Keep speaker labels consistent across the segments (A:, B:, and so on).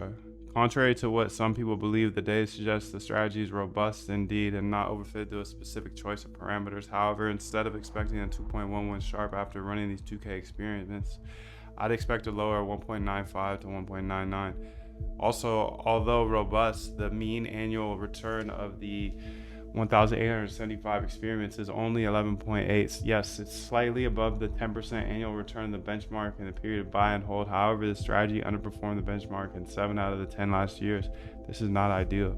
A: sorry. Contrary to what some people believe, the data suggests the strategy is robust indeed and not overfitted to a specific choice of parameters. However, instead of expecting a 2.11 sharp after running these 2K experiments, I'd expect a lower 1.95 to 1.99. Also, although robust, the mean annual return of the 1,875 experiments is only 11.8. Yes, it's slightly above the 10% annual return of the benchmark in the period of buy and hold. However, the strategy underperformed the benchmark in 7 out of the 10 last years. This is not ideal.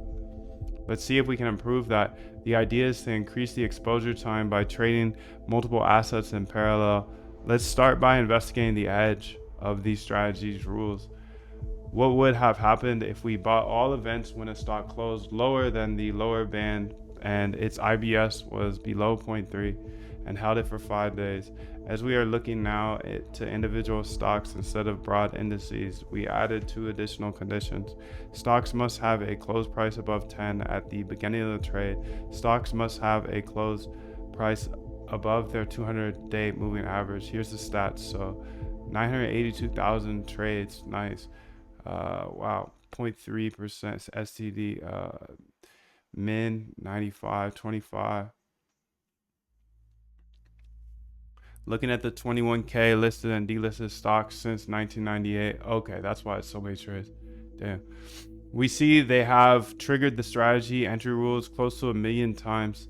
A: Let's see if we can improve that. The idea is to increase the exposure time by trading multiple assets in parallel. Let's start by investigating the edge of these strategies rules. What would have happened if we bought all events when a stock closed lower than the lower band and its IBS was below 0.3 and held it for 5 days? As we are looking now to individual stocks instead of broad indices, we added 2 additional conditions. Stocks must have a close price above 10 at the beginning of the trade. Stocks must have a close price above their 200-day moving average. Here's the stats. So 982,000 trades. Nice. Wow, 0.3% STD, min 95.25. Looking at the 21K listed and delisted stocks since 1998. Okay, that's why it's so many trades. Damn. We see they have triggered the strategy entry rules close to 1 million times.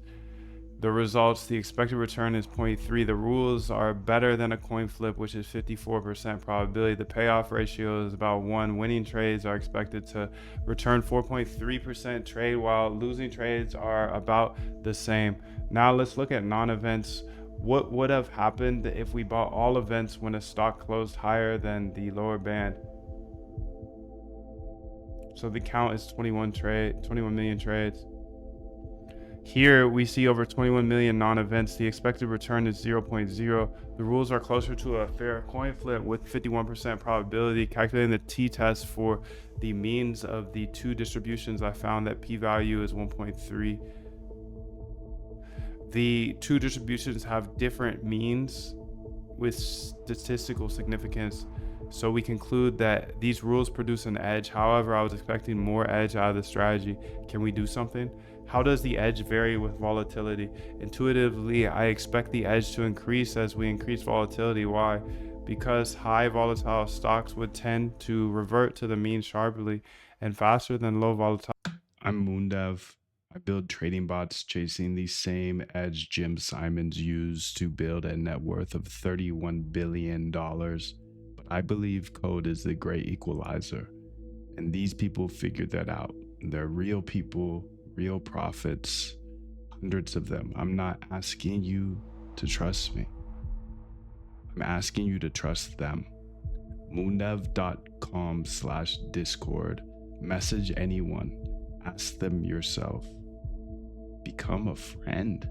A: The results, the expected return is 0.3. The rules are better than a coin flip, which is 54% probability. The payoff ratio is about 1. Winning trades are expected to return 4.3% trade, while losing trades are about the same. Now let's look at non-events. What would have happened if we bought all events when a stock closed higher than the lower band? So the count is 21 million trades. Here we see over 21 million non-events. The expected return is 0.0. The rules are closer to a fair coin flip with 51% probability. Calculating the t-test for the means of the 2 distributions, I found that p-value is 1.3. The 2 distributions have different means with statistical significance, so we conclude that these rules produce an edge. However, I was expecting more edge out of the strategy. Can we do something? How does the edge vary with volatility? Intuitively, I expect the edge to increase as we increase volatility. Why? Because high volatile stocks would tend to revert to the mean sharply and faster than low volatile.
B: I'm Moondev. I build trading bots chasing the same edge Jim Simons used to build a net worth of $31 billion. But I believe code is the great equalizer. And these people figured that out. They're real people, real profits, hundreds of them. I'm not asking you to trust me. I'm asking you to trust them. moondev.com/discord. Message anyone. Ask them yourself. Become a friend.